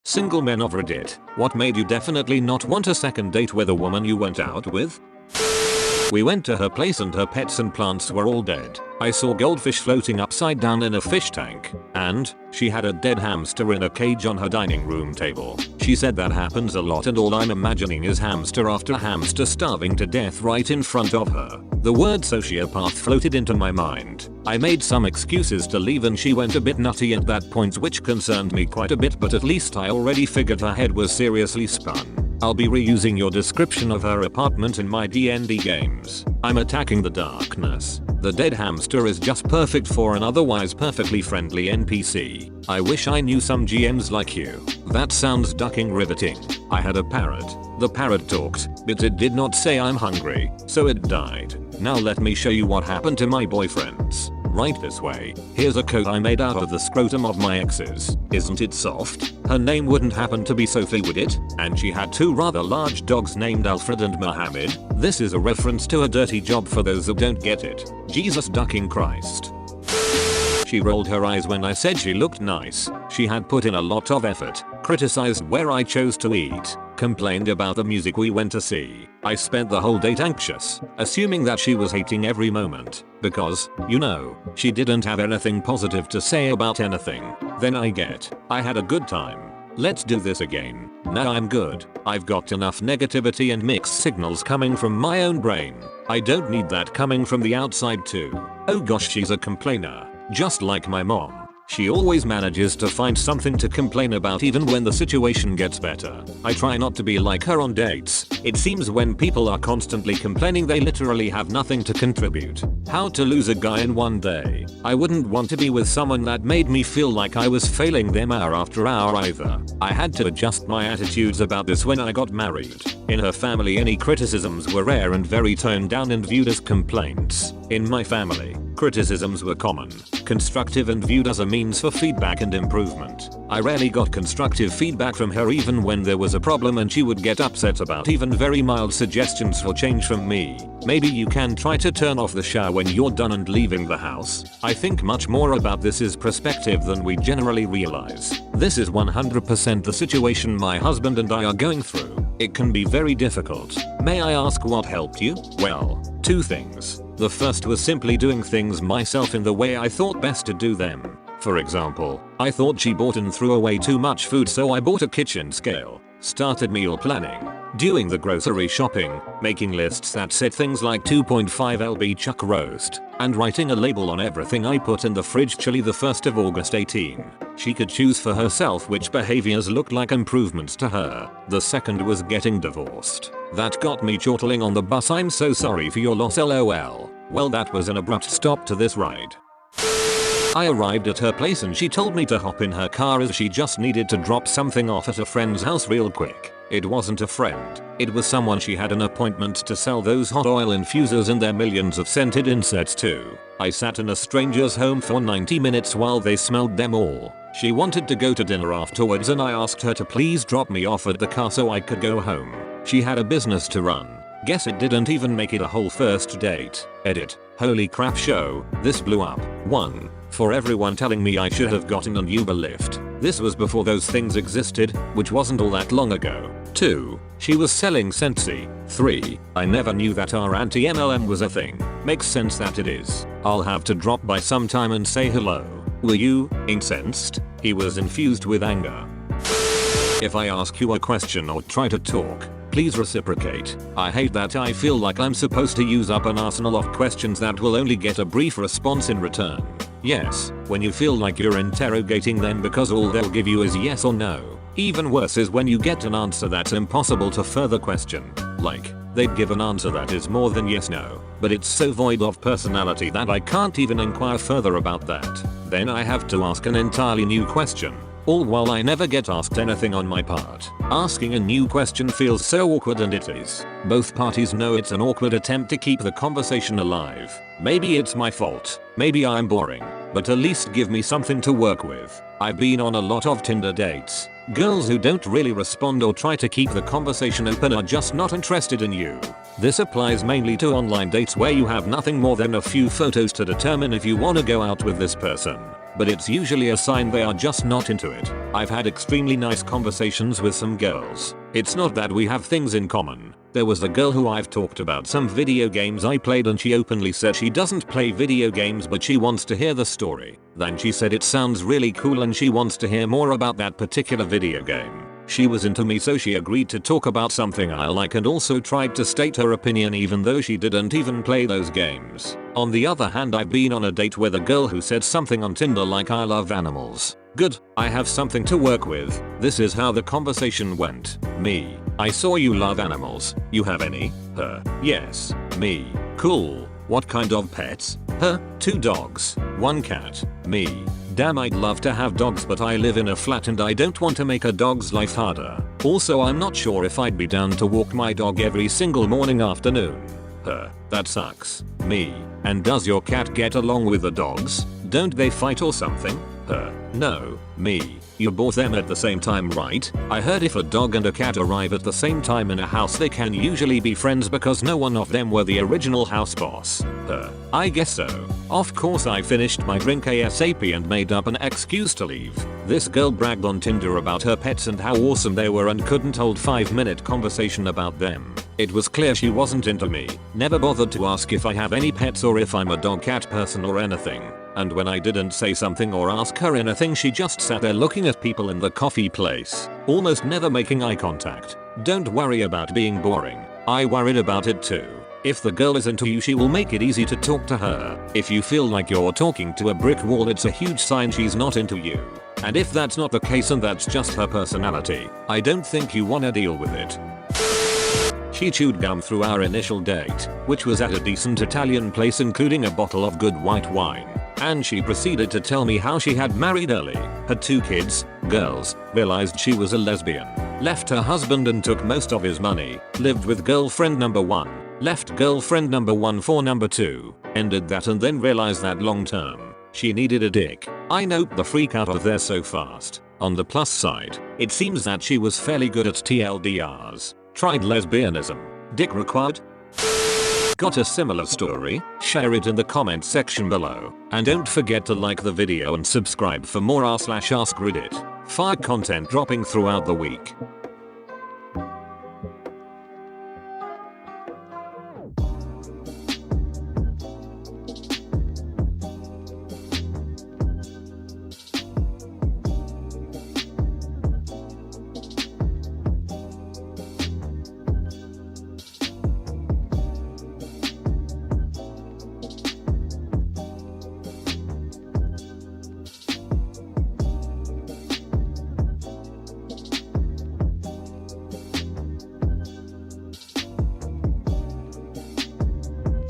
Single men of Reddit, what made you definitely not want a second date with a woman you went out with? We went to her place and her pets and plants were all dead. I saw goldfish floating upside down in a fish tank, and she had a dead hamster in a cage on her dining room table. She said that happens a lot and all I'm imagining is hamster after hamster starving to death right in front of her. The word sociopath floated into my mind. I made some excuses to leave and she went a bit nutty at that point, which concerned me quite a bit, but at least I already figured her head was seriously spun. I'll be reusing your description of her apartment in my D&D games. I'm attacking the darkness. The dead hamster is just perfect for an otherwise perfectly friendly NPC. I wish I knew some GMs like you. That sounds ducking riveting. I had a parrot. The parrot talked, but it did not say I'm hungry, so it died. Now let me show you what happened to my boyfriends. Right this way. Here's a coat I made out of the scrotum of my exes. Isn't it soft? Her name wouldn't happen to be Sophie, would it? And she had two rather large dogs named Alfred and Mohammed. This is a reference to a dirty job for those that don't get it. Jesus ducking Christ. She rolled her eyes when I said she looked nice. She had put in a lot of effort, criticized where I chose to eat, complained about the music we went to see. I spent the whole date anxious, assuming that she was hating every moment, because, you know, she didn't have anything positive to say about anything. Then I had a good time. Let's do this again. Now I'm good. I've got enough negativity and mixed signals coming from my own brain. I don't need that coming from the outside too. Oh gosh, she's a complainer. Just like my mom. She always manages to find something to complain about even when the situation gets better. I try not to be like her on dates. It seems when people are constantly complaining they literally have nothing to contribute. How to lose a guy in one day. I wouldn't want to be with someone that made me feel like I was failing them hour after hour either. I had to adjust my attitudes about this when I got married. In her family any criticisms were rare and very toned down and viewed as complaints. In my family, criticisms were common, constructive and viewed as a means for feedback and improvement. I rarely got constructive feedback from her even when there was a problem, and she would get upset about even very mild suggestions for change from me. Maybe you can try to turn off the shower when you're done and leaving the house. I think much more about this is perspective than we generally realize. This is 100% the situation my husband and I are going through. It can be very difficult. May I ask what helped you? Well, two things. The first was simply doing things myself in the way I thought best to do them. For example, I thought she bought and threw away too much food, so I bought a kitchen scale, started meal planning, doing the grocery shopping, making lists that said things like 2.5 lb chuck roast, and writing a label on everything I put in the fridge. Chili the 1st of August 18. She could choose for herself which behaviors looked like improvements to her. The second was getting divorced. That got me chortling on the bus. I'm so sorry for your loss, lol. Well, that was an abrupt stop to this ride. I arrived at her place and she told me to hop in her car as she just needed to drop something off at a friend's house real quick. It wasn't a friend. It was someone she had an appointment to sell those hot oil infusers and their millions of scented insets to. I sat in a stranger's home for 90 minutes while they smelled them all. She wanted to go to dinner afterwards and I asked her to please drop me off at the car so I could go home. She had a business to run. Guess it didn't even make it a whole first date. Edit. Holy crap show, this blew up. 1. For everyone telling me I should have gotten an Uber Lyft. This was before those things existed, which wasn't all that long ago. 2. She was selling Scentsy. 3. I never knew that our anti-MLM was a thing. Makes sense that it is. I'll have to drop by sometime and say hello. Were you incensed? He was infused with anger. If I ask you a question or try to talk, please reciprocate. I hate that I feel like I'm supposed to use up an arsenal of questions that will only get a brief response in return. Yes, when you feel like you're interrogating them because all they'll give you is yes or no. Even worse is when you get an answer that's impossible to further question. Like, they'd give an answer that is more than yes no, but it's so void of personality that I can't even inquire further about that. Then I have to ask an entirely new question. All while I never get asked anything on my part. Asking a new question feels so awkward, and it is. Both parties know it's an awkward attempt to keep the conversation alive. Maybe it's my fault. Maybe I'm boring. But at least give me something to work with. I've been on a lot of Tinder dates. Girls who don't really respond or try to keep the conversation open are just not interested in you. This applies mainly to online dates where you have nothing more than a few photos to determine if you want to go out with this person. but it's usually a sign they are just not into it. I've had extremely nice conversations with some girls. It's not that we have things in common. There was a girl who I've talked about some video games I played and she openly said she doesn't play video games but she wants to hear the story. Then she said it sounds really cool and she wants to hear more about that particular video game. She was into me so she agreed to talk about something I like and also tried to state her opinion even though she didn't even play those games. On the other hand, I've been on a date with a girl who said something on Tinder like I love animals. Good, I have something to work with. This is how the conversation went. Me: I saw you love animals. You have any? Her: yes. Me: cool. What kind of pets? Her: 2 dogs, 1 cat. Me: damn, I'd love to have dogs but I live in a flat and I don't want to make a dog's life harder. Also, I'm not sure if I'd be down to walk my dog every single morning afternoon. Her: that sucks. Me: and does your cat get along with the dogs? Don't they fight or something? Her: no. Me: you bought them at the same time, right? I heard if a dog and a cat arrive at the same time in a house they can usually be friends because no one of them were the original house boss. Her: I guess so. Of course, I finished my drink ASAP and made up an excuse to leave. This girl bragged on Tinder about her pets and how awesome they were and couldn't hold 5-minute conversation about them. It was clear she wasn't into me. Never bothered to ask if I have any pets or if I'm a dog-cat person or anything. And when I didn't say something or ask her anything, she just sat there looking at people in the coffee place, almost never making eye contact. Don't worry about being boring. I worried about it too. If the girl is into you, she will make it easy to talk to her. If you feel like you're talking to a brick wall, it's a huge sign she's not into you. And if that's not the case and that's just her personality, I don't think you wanna deal with it. She chewed gum through our initial date, which was at a decent Italian place including a bottle of good white wine. And she proceeded to tell me how she had married early, had 2 kids, girls, realized she was a lesbian, left her husband and took most of his money, lived with girlfriend number 1, left girlfriend number 1 for number 2, ended that and then realized that long term, she needed a dick. I nope the freak out of there so fast. On the plus side, it seems that she was fairly good at TLDRs. Tried lesbianism. Dick required? Got a similar story? Share it in the comment section below. And don't forget to like the video and subscribe for more r/AskReddit. Fire content dropping throughout the week.